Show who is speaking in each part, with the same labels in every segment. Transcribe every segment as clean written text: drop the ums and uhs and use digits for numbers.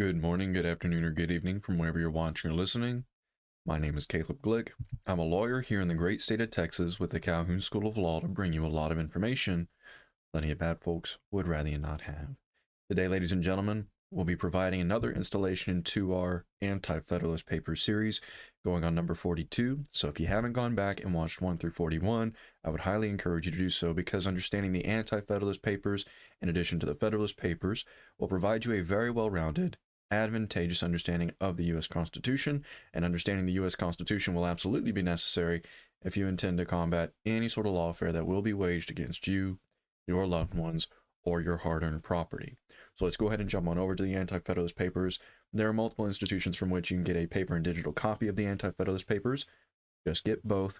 Speaker 1: Good morning, good afternoon, or good evening from wherever you're watching or listening. My name is Caleb Glick. I'm a lawyer here in the great state of Texas with the Calhoun School of Law to bring you a lot of information plenty of bad folks would rather you not have. Today, ladies and gentlemen, we'll be providing another installation into our Anti-Federalist Papers series, going on number 42. So if you haven't gone back and watched 1 through 41, I would highly encourage you to do so, because understanding the Anti-Federalist Papers, in addition to the Federalist Papers, will provide you a very well-rounded, advantageous understanding of the U.S. Constitution, and understanding the U.S. Constitution will absolutely be necessary if you intend to combat any sort of lawfare that will be waged against you, your loved ones, or your hard-earned property. So let's go ahead and jump on over to the Anti-Federalist Papers. There are multiple institutions from which you can get a paper and digital copy of the Anti-Federalist Papers. Just get both,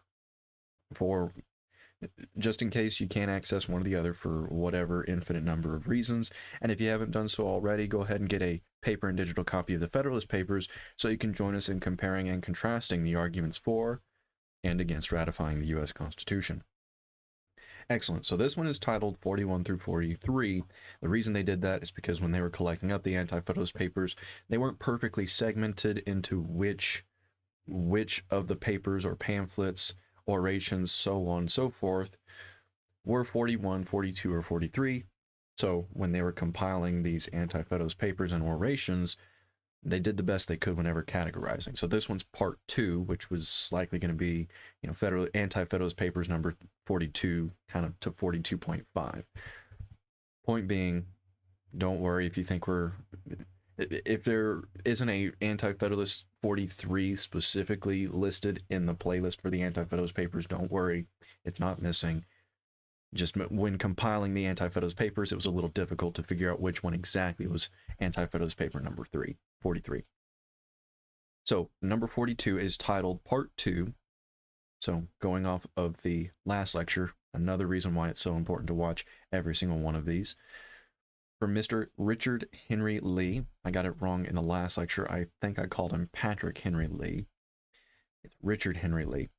Speaker 1: just in case you can't access one or the other for whatever infinite number of reasons. And if you haven't done so already, go ahead and get a paper and digital copy of the Federalist Papers so you can join us in comparing and contrasting the arguments for and against ratifying the U.S. Constitution. Excellent. So this one is titled 41 through 43. The reason they did that is because when they were collecting up the Anti-Federalist Papers, they weren't perfectly segmented into which of the papers or pamphlets, orations, so on and so forth, were 41, 42, or 43. So when they were compiling these Anti-Federalist Papers and orations, they did the best they could whenever categorizing. So this one's part 2, which was likely going to be, Anti-Federalist Papers number 42, kind of to 42.5. Point being, don't worry if you think if there isn't a Anti-Federalist 43 specifically listed in the playlist for the Anti-Federalist Papers, don't worry, it's not missing. Just when compiling the Anti-Federalist Papers, it was a little difficult to figure out which one exactly was Anti-Federalist Paper number 43. So number 42 is titled Part 2. So going off of the last lecture, another reason why it's so important to watch every single one of these. From Mr. Richard Henry Lee. I got it wrong in the last lecture. I think I called him Patrick Henry Lee. It's Richard Henry Lee.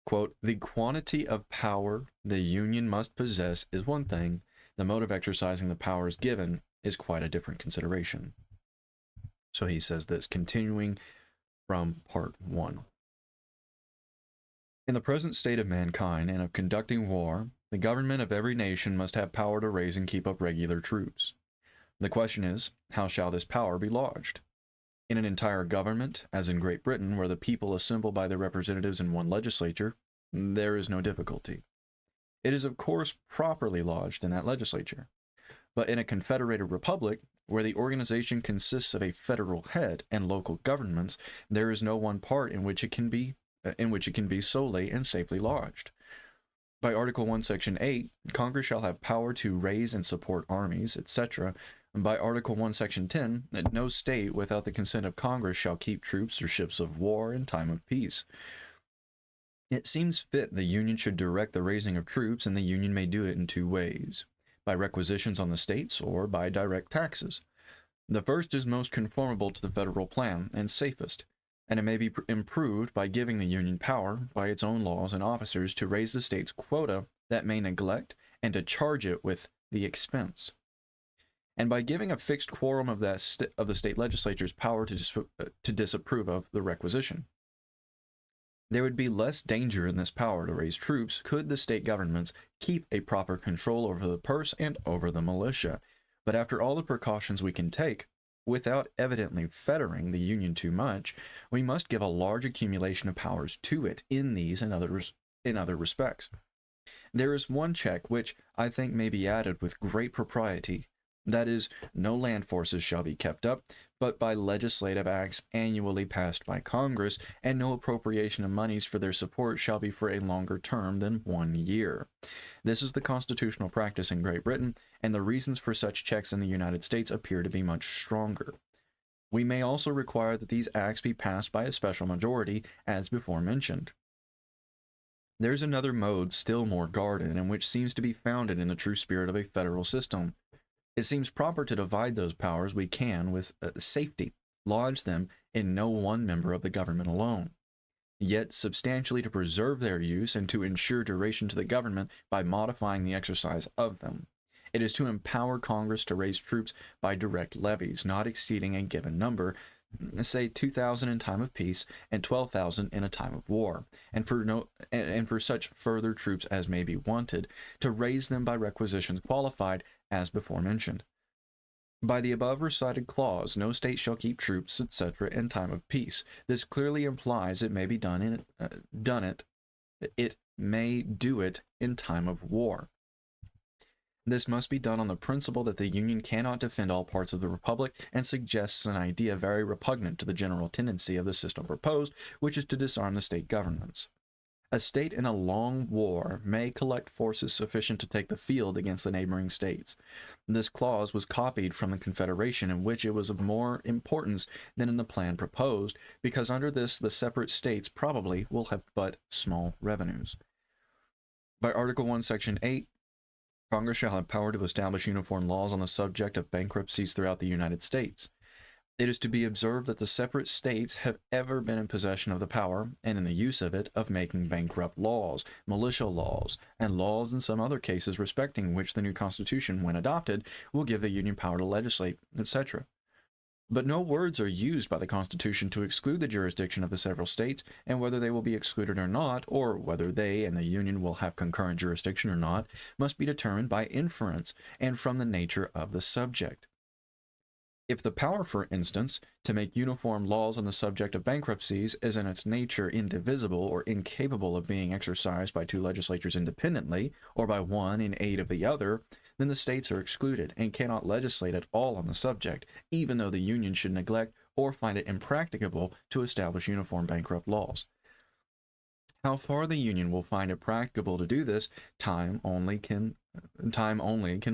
Speaker 1: Quote, "The quantity of power the Union must possess is one thing. The mode of exercising the powers given is quite a different consideration." So he says this, continuing from part 1. "In the present state of mankind and of conducting war, the government of every nation must have power to raise and keep up regular troops. The question is, how shall this power be lodged? In an entire government, as in Great Britain, where the people assemble by their representatives in one legislature, there is no difficulty. It is of course properly lodged in that legislature. But in a confederated republic, where the organization consists of a federal head and local governments, there is no one part in which it can be solely and safely lodged. By Article 1, Section 8, Congress shall have power to raise and support armies, etc. And by Article 1, Section 10, that no state without the consent of Congress shall keep troops or ships of war in time of peace. It seems fit the Union should direct the raising of troops, and the Union may do it in 2 ways, by requisitions on the states or by direct taxes. The first is most conformable to the federal plan and safest, and it may be improved by giving the Union power, by its own laws and officers, to raise the state's quota that may neglect, and to charge it with the expense. And by giving a fixed quorum of the state legislature's power to disapprove of the requisition. There would be less danger in this power to raise troops could the state governments keep a proper control over the purse and over the militia. But after all the precautions we can take, without evidently fettering the Union too much, we must give a large accumulation of powers to it in these and other respects. There is one check which I think may be added with great propriety. That is, no land forces shall be kept up, but by legislative acts annually passed by Congress, and no appropriation of monies for their support shall be for a longer term than 1 year. This is the constitutional practice in Great Britain, and the reasons for such checks in the United States appear to be much stronger. We may also require that these acts be passed by a special majority, as before mentioned. There's another mode still more guarded, and which seems to be founded in the true spirit of a federal system. It seems proper to divide those powers we can with safety, lodge them in no one member of the government alone, yet substantially to preserve their use and to ensure duration to the government by modifying the exercise of them. It is to empower Congress to raise troops by direct levies, not exceeding a given number, say 2,000 in time of peace and 12,000 in a time of war, and for such further troops as may be wanted, to raise them by requisitions qualified as before mentioned. By the above recited clause, no state shall keep troops, etc., in time of peace. This clearly implies it may be it may do it in time of war. This must be done on the principle that the Union cannot defend all parts of the Republic, and suggests an idea very repugnant to the general tendency of the system proposed, which is to disarm the state governments. A state in a long war may collect forces sufficient to take the field against the neighboring states. This clause was copied from the Confederation, in which it was of more importance than in the plan proposed, because under this the separate states probably will have but small revenues. By Article 1, Section 8, Congress shall have power to establish uniform laws on the subject of bankruptcies throughout the United States. It is to be observed that the separate states have ever been in possession of the power, and in the use of it, of making bankrupt laws, militia laws, and laws in some other cases respecting which the new Constitution, when adopted, will give the Union power to legislate, etc. But no words are used by the Constitution to exclude the jurisdiction of the several states, and whether they will be excluded or not, or whether they and the Union will have concurrent jurisdiction or not, must be determined by inference and from the nature of the subject. If the power, for instance, to make uniform laws on the subject of bankruptcies is in its nature indivisible or incapable of being exercised by two legislatures independently, or by one in aid of the other, then the states are excluded and cannot legislate at all on the subject, even though the Union should neglect or find it impracticable to establish uniform bankrupt laws. How far the Union will find it practicable to do this, time only can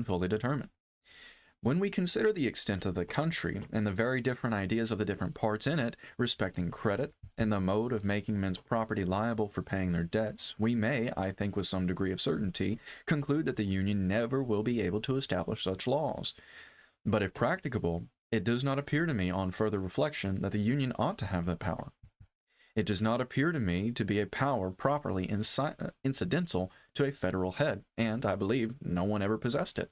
Speaker 1: fully determine. When we consider the extent of the country and the very different ideas of the different parts in it respecting credit and the mode of making men's property liable for paying their debts, we may, I think with some degree of certainty, conclude that the Union never will be able to establish such laws. But if practicable, it does not appear to me on further reflection that the Union ought to have that power. It does not appear to me to be a power properly incidental to a federal head, and I believe no one ever possessed it.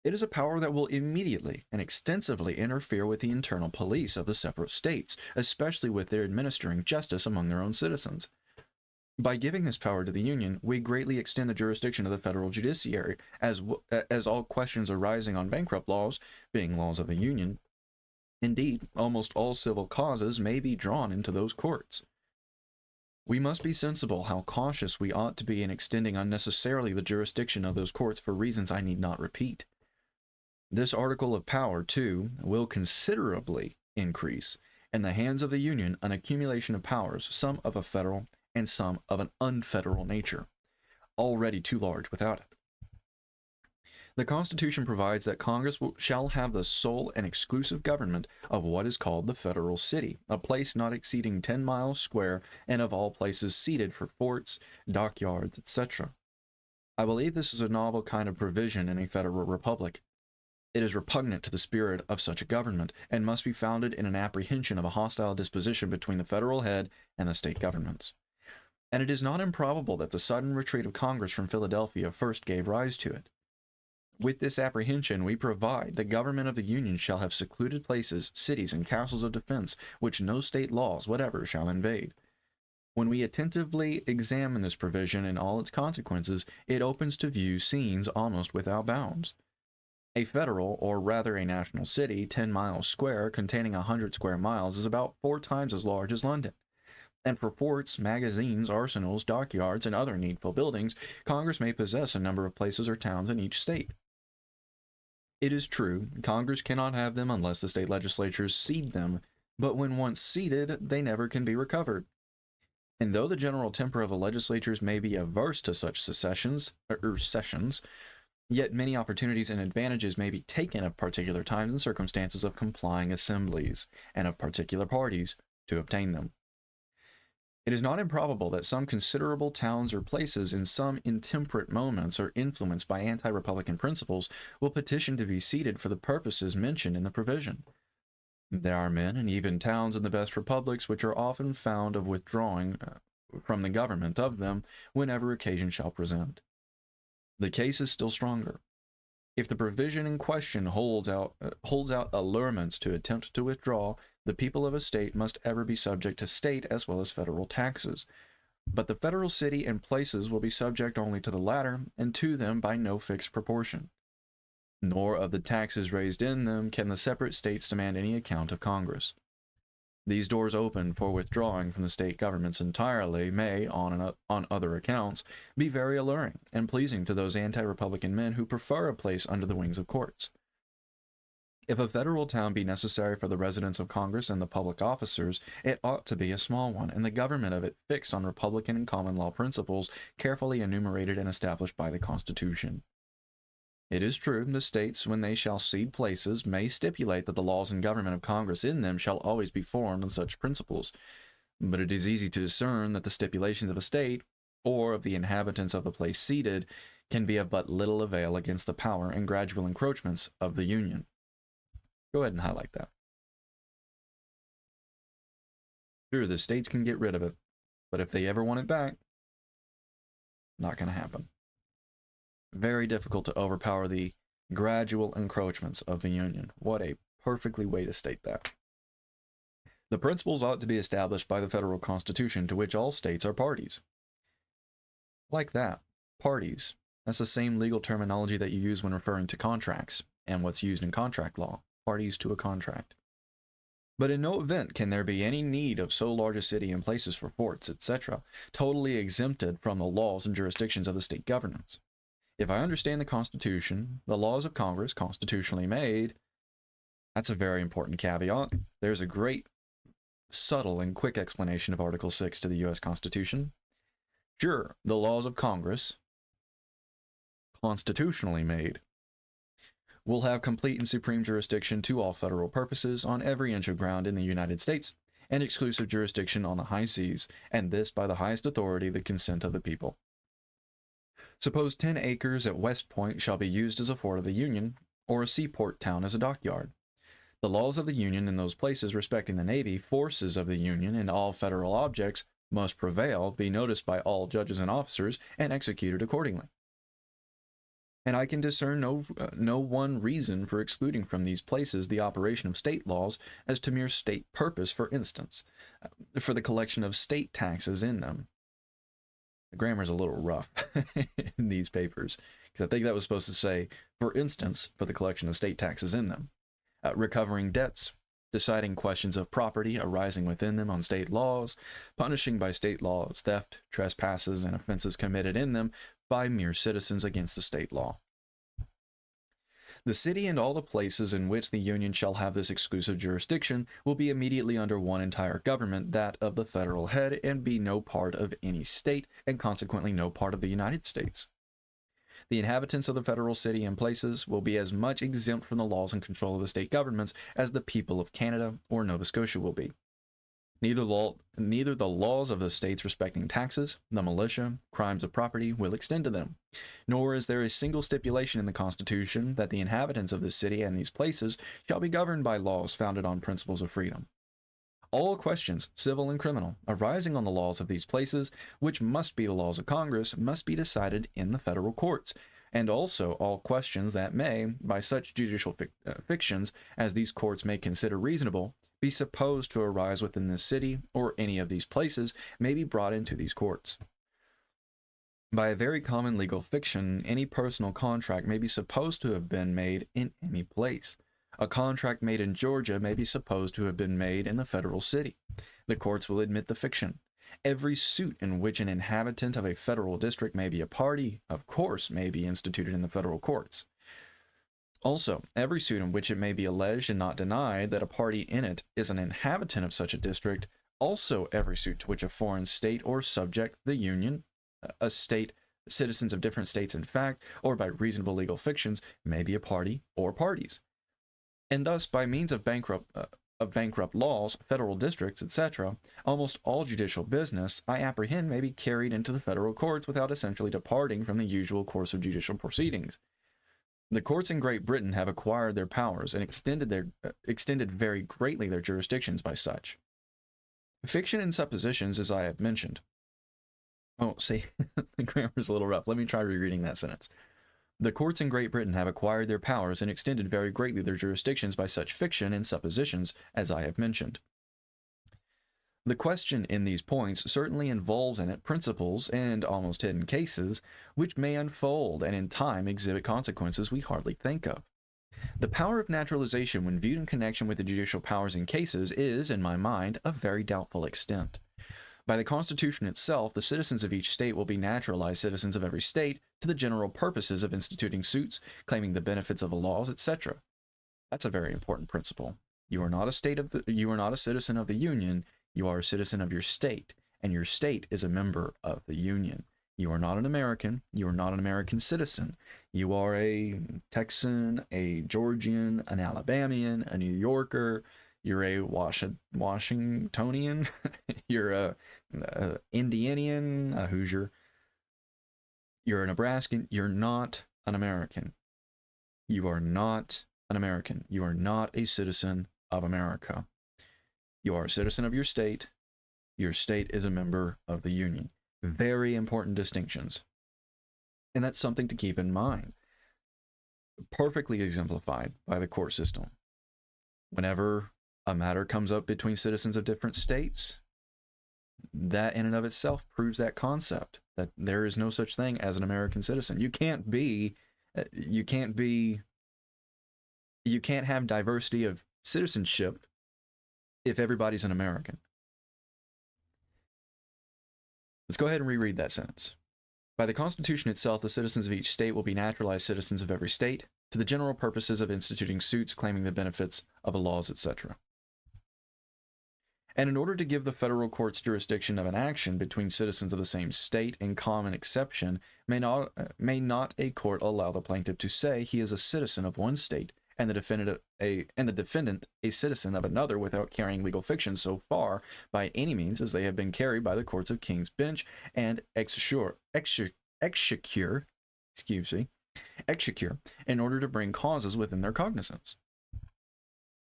Speaker 1: It is a power that will immediately and extensively interfere with the internal police of the separate states, especially with their administering justice among their own citizens. By giving this power to the Union, we greatly extend the jurisdiction of the federal judiciary, as all questions arising on bankrupt laws, being laws of the Union, indeed, almost all civil causes may be drawn into those courts. We must be sensible how cautious we ought to be in extending unnecessarily the jurisdiction of those courts for reasons I need not repeat. This article of power, too, will considerably increase, in the hands of the Union, an accumulation of powers, some of a federal and some of an unfederal nature, already too large without it. The Constitution provides that Congress shall have the sole and exclusive government of what is called the federal city, a place not exceeding 10 miles square, and of all places seated for forts, dockyards, etc. I believe this is a novel kind of provision in a federal republic. It is repugnant to the spirit of such a government, and must be founded in an apprehension of a hostile disposition between the federal head and the state governments. And it is not improbable that the sudden retreat of Congress from Philadelphia first gave rise to it. With this apprehension, we provide the government of the Union shall have secluded places, cities, and castles of defense, which no state laws whatever shall invade. When we attentively examine this provision and all its consequences, it opens to view scenes almost without bounds. A federal, or rather a national city, 10 miles square, containing 100 square miles, is about 4 times as large as London. And for forts, magazines, arsenals, dockyards, and other needful buildings, Congress may possess a number of places or towns in each state. It is true, Congress cannot have them unless the state legislatures cede them, but when once ceded, they never can be recovered. And though the general temper of the legislatures may be averse to such sessions, yet many opportunities and advantages may be taken of particular times and circumstances of complying assemblies, and of particular parties, to obtain them. It is not improbable that some considerable towns or places in some intemperate moments or influenced by anti-republican principles will petition to be ceded for the purposes mentioned in the provision. There are men and even towns in the best republics which are often found of withdrawing from the government of them whenever occasion shall present. The case is still stronger. If the provision in question holds out allurements to attempt to withdraw, the people of a state must ever be subject to state as well as federal taxes. But the federal city and places will be subject only to the latter, and to them by no fixed proportion. Nor of the taxes raised in them can the separate states demand any account of Congress. These doors open for withdrawing from the state governments entirely may, on other accounts, be very alluring and pleasing to those anti-republican men who prefer a place under the wings of courts. If a federal town be necessary for the residence of Congress and the public officers, it ought to be a small one, and the government of it fixed on republican and common law principles carefully enumerated and established by the Constitution. It is true, the states, when they shall cede places, may stipulate that the laws and government of Congress in them shall always be formed on such principles. But it is easy to discern that the stipulations of a state, or of the inhabitants of the place ceded, can be of but little avail against the power and gradual encroachments of the Union. Go ahead and highlight that. Sure, the states can get rid of it, but if they ever want it back, not going to happen. Very difficult to overpower the gradual encroachments of the Union. What a perfectly way to state that. The principles ought to be established by the federal Constitution to which all states are parties. Like that, parties. That's the same legal terminology that you use when referring to contracts, and what's used in contract law, parties to a contract. But in no event can there be any need of so large a city and places for forts, etc., totally exempted from the laws and jurisdictions of the state governments. If I understand the Constitution, the laws of Congress, constitutionally made, that's a very important caveat. There's a great, subtle, and quick explanation of Article 6 to the U.S. Constitution. Sure, the laws of Congress, constitutionally made, will have complete and supreme jurisdiction to all federal purposes on every inch of ground in the United States, and exclusive jurisdiction on the high seas, and this by the highest authority, the consent of the people. Suppose 10 acres at West Point shall be used as a fort of the Union, or a seaport town as a dockyard. The laws of the Union in those places respecting the Navy, forces of the Union, and all federal objects must prevail, be noticed by all judges and officers, and executed accordingly. And I can discern no one reason for excluding from these places the operation of state laws as to mere state purpose, for instance, for the collection of state taxes in them. The grammar's a little rough in these papers, because I think that was supposed to say, for instance, for the collection of state taxes in them. Recovering debts, deciding questions of property arising within them on state laws, punishing by state laws theft, trespasses, and offenses committed in them by mere citizens against the state law. The city and all the places in which the Union shall have this exclusive jurisdiction will be immediately under one entire government, that of the federal head, and be no part of any state, and consequently no part of the United States. The inhabitants of the federal city and places will be as much exempt from the laws and control of the state governments as the people of Canada or Nova Scotia will be. Neither the laws of the states respecting taxes, the militia, crimes of property will extend to them, nor is there a single stipulation in the Constitution that the inhabitants of this city and these places shall be governed by laws founded on principles of freedom. All questions, civil and criminal, arising on the laws of these places, which must be the laws of Congress, must be decided in the federal courts, and also all questions that may, by such judicial fictions as these courts may consider reasonable, be supposed to arise within this city or any of these places, may be brought into these courts. By a very common legal fiction, any personal contract may be supposed to have been made in any place. A contract made in Georgia may be supposed to have been made in the federal city. The courts will admit the fiction. Every suit in which an inhabitant of a federal district may be a party, of course, may be instituted in the federal courts. Also, every suit in which it may be alleged and not denied that a party in it is an inhabitant of such a district, also every suit to which a foreign state or subject the Union, a state, citizens of different states in fact, or by reasonable legal fictions, may be a party or parties. And thus, by means of bankrupt laws, federal districts, etc., almost all judicial business, I apprehend, may be carried into the federal courts without essentially departing from the usual course of judicial proceedings. The courts in Great Britain have acquired their powers and extended very greatly their jurisdictions by such. Fiction and suppositions, as I have mentioned. Oh, see, the grammar's a little rough. Let me try rereading that sentence. The courts in Great Britain have acquired their powers and extended very greatly their jurisdictions by such fiction and suppositions as I have mentioned. The question in these points certainly involves in it principles and almost hidden cases which may unfold and in time exhibit consequences we hardly think of. The power of naturalization, when viewed in connection with the judicial powers in cases, is, in my mind, of very doubtful extent. By the Constitution itself, the citizens of each state will be naturalized citizens of every state to the general purposes of instituting suits, claiming the benefits of the laws, etc. That's a very important principle. You are not a citizen of the Union. You are a citizen of your state, and your state is a member of the Union. You are not an American. You are not an American citizen. You are a Texan, a Georgian, an Alabamian, a New Yorker. You're a Washingtonian. You're a Indianian, a Hoosier. You're a Nebraskan. You're not an American. You are not an American. You are not a citizen of America. You are a citizen of your state. Your state is a member of the Union. Very important distinctions. And that's something to keep in mind. Perfectly exemplified by the court system. Whenever a matter comes up between citizens of different states, that in and of itself proves that concept, that there is no such thing as an American citizen. You can't have diversity of citizenship if everybody's an American. Let's go ahead and reread that sentence. By the Constitution itself, the citizens of each state will be naturalized citizens of every state to the general purposes of instituting suits, claiming the benefits of the laws, etc. And in order to give the federal courts jurisdiction of an action between citizens of the same state, in common exception, may not a court allow the plaintiff to say he is a citizen of one state and the defendant a citizen of another without carrying legal fiction so far by any means as they have been carried by the courts of King's Bench and executure, in order to bring causes within their cognizance.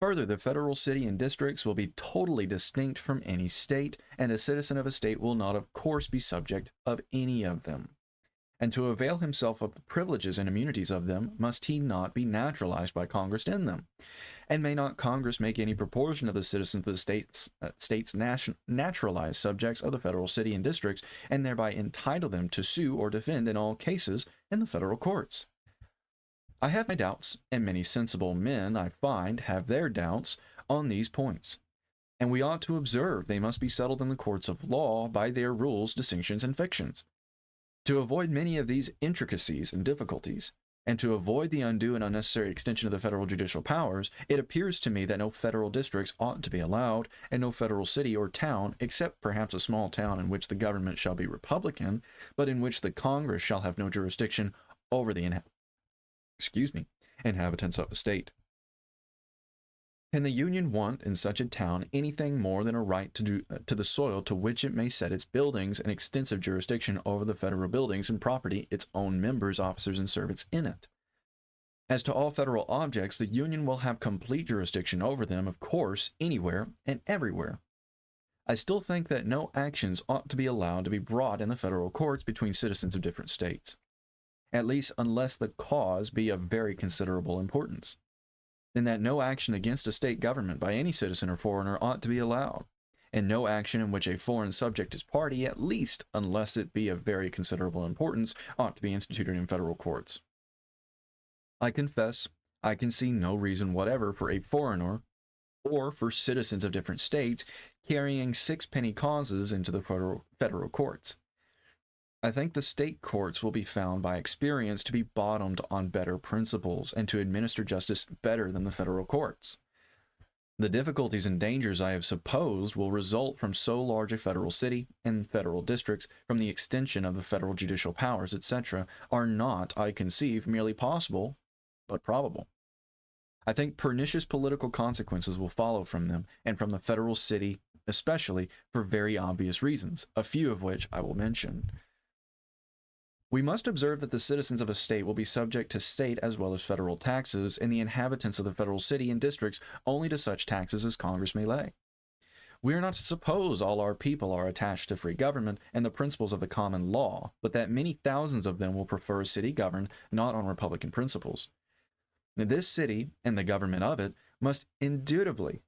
Speaker 1: Further, the federal city and districts will be totally distinct from any state, and a citizen of a state will not, of course, be subject of any of them. And to avail himself of the privileges and immunities of them, must he not be naturalized by Congress in them? And may not Congress make any proportion of the citizens of the states naturalized subjects of the federal city and districts, and thereby entitle them to sue or defend in all cases in the federal courts? I have my doubts, and many sensible men, I find, have their doubts on these points. And we ought to observe they must be settled in the courts of law by their rules, distinctions, and fictions. To avoid many of these intricacies and difficulties, and to avoid the undue and unnecessary extension of the federal judicial powers, it appears to me that no federal districts ought to be allowed, and no federal city or town, except perhaps a small town in which the government shall be Republican, but in which the Congress shall have no jurisdiction over the inhabitants of the state. Can the Union want in such a town anything more than a right to the soil to which it may set its buildings and extensive jurisdiction over the federal buildings and property, its own members, officers, and servants in it? As to all federal objects, the Union will have complete jurisdiction over them, of course, anywhere and everywhere. I still think that no actions ought to be allowed to be brought in the federal courts between citizens of different states, at least unless the cause be of very considerable importance. And that no action against a state government by any citizen or foreigner ought to be allowed, and no action in which a foreign subject is party, at least unless it be of very considerable importance, ought to be instituted in federal courts. I confess I can see no reason whatever for a foreigner or for citizens of different states carrying sixpenny causes into the federal courts. I think the state courts will be found by experience to be bottomed on better principles and to administer justice better than the federal courts. The difficulties and dangers I have supposed will result from so large a federal city and federal districts, from the extension of the federal judicial powers, etc., are not, I conceive, merely possible, but probable. I think pernicious political consequences will follow from them, and from the federal city especially, for very obvious reasons, a few of which I will mention. We must observe that the citizens of a state will be subject to state as well as federal taxes, and the inhabitants of the federal city and districts only to such taxes as Congress may lay. We are not to suppose all our people are attached to free government and the principles of the common law, but that many thousands of them will prefer a city governed not on republican principles. This city and the government of it must indubitably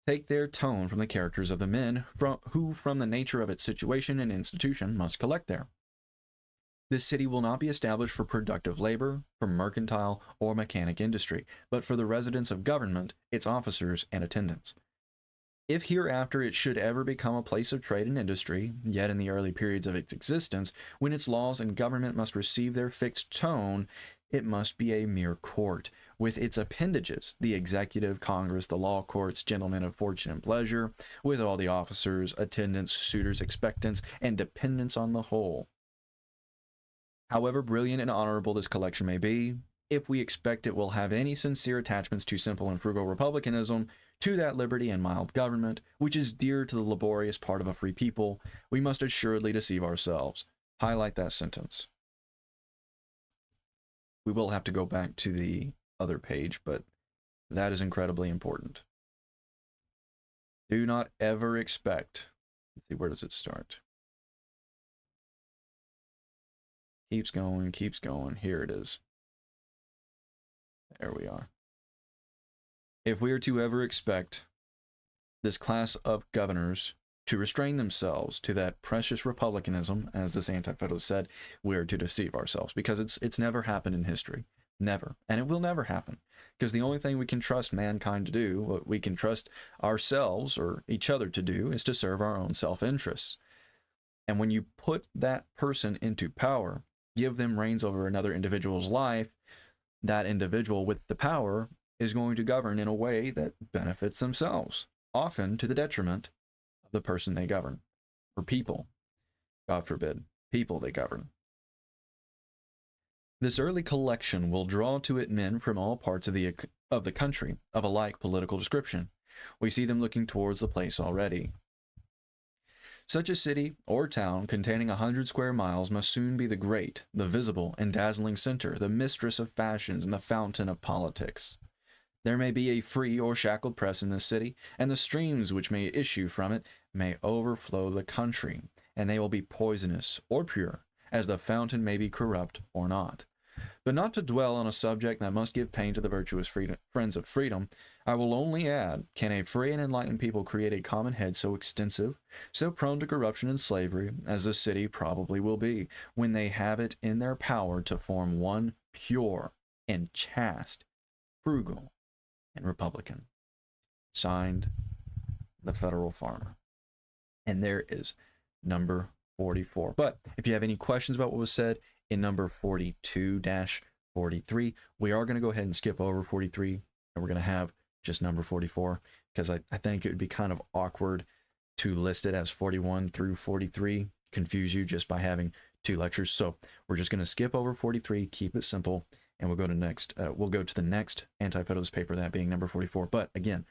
Speaker 1: take their tone from the characters of the men who, from the nature of its situation and institution, must collect there. This city will not be established for productive labor, for mercantile or mechanic industry, but for the residence of government, its officers, and attendants. If hereafter it should ever become a place of trade and industry, yet in the early periods of its existence, when its laws and government must receive their fixed tone, it must be a mere court, with its appendages, the executive, Congress, the law courts, gentlemen of fortune and pleasure, with all the officers, attendants, suitors, expectants, and dependents on the whole. However brilliant and honorable this collection may be, if we expect it will have any sincere attachments to simple and frugal republicanism, to that liberty and mild government, which is dear to the laborious part of a free people, we must assuredly deceive ourselves. Highlight that sentence. We will have to go back to the other page, but that is incredibly important. Do not ever expect, let's see, where does it start? Keeps going. Here it is. There we are. If we are to ever expect this class of governors to restrain themselves to that precious republicanism, as this Anti-Federalist said, we are to deceive ourselves, because it's never happened in history. Never. And it will never happen. Because the only thing we can trust mankind to do, what we can trust ourselves or each other to do, is to serve our own self-interests. And when you put that person into power, give them reins over another individual's life, that individual with the power is going to govern in a way that benefits themselves, often to the detriment of the person they govern, or people, God forbid, people they govern. This early collection will draw to it men from all parts of the country, of a like political description. We see them looking towards the place already. Such a city or town containing 100 square miles must soon be the great, the visible and dazzling center, the mistress of fashions and the fountain of politics. There may be a free or shackled press in this city, and the streams which may issue from it may overflow the country, and they will be poisonous or pure, as the fountain may be corrupt or not. But not to dwell on a subject that must give pain to the virtuous friends of freedom, I will only add, can a free and enlightened people create a common head so extensive, so prone to corruption and slavery, as this city probably will be, when they have it in their power to form one pure and chaste, frugal, and republican? Signed, the Federal Farmer. And there is number 44. But if you have any questions about what was said in number 42-43, we are going to go ahead and skip over 43, and we're going to have just number 44, because I think it would be kind of awkward to list it as 41 through 43, confuse you just by having two lectures. So we're just going to skip over 43, keep it simple, and we'll go to the next Anti-Federalist paper, that being number 44. But again,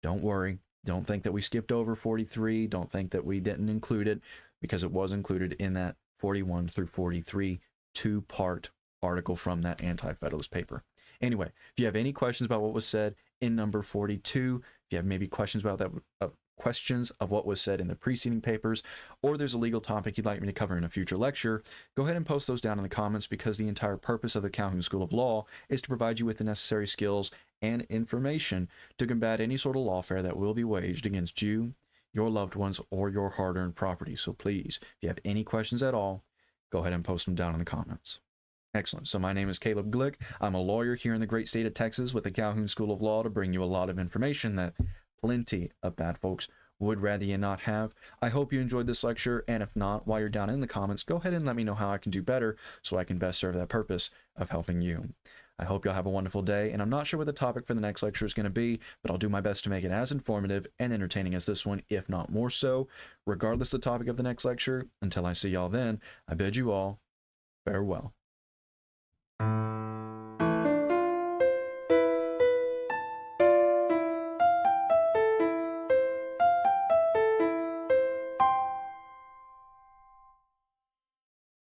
Speaker 1: don't worry. Don't think that we skipped over 43. Don't think that we didn't include it, because it was included in that 41 through 43 two-part article from that Anti-Federalist paper. Anyway, if you have any questions about what was said in number 42, if you have maybe questions about that, questions of what was said in the preceding papers, or there's a legal topic you'd like me to cover in a future lecture, go ahead and post those down in the comments, because the entire purpose of the Calhoun School of Law is to provide you with the necessary skills and information to combat any sort of lawfare that will be waged against you, your loved ones, or your hard-earned property. So please, if you have any questions at all, go ahead and post them down in the comments. Excellent. So my name is Caleb Glick. I'm a lawyer here in the great state of Texas with the Calhoun School of Law to bring you a lot of information that plenty of bad folks would rather you not have. I hope you enjoyed this lecture, and if not, while you're down in the comments, go ahead and let me know how I can do better so I can best serve that purpose of helping you. I hope y'all have a wonderful day, and I'm not sure what the topic for the next lecture is going to be, but I'll do my best to make it as informative and entertaining as this one, if not more so. Regardless of the topic of the next lecture, until I see y'all then, I bid you all farewell.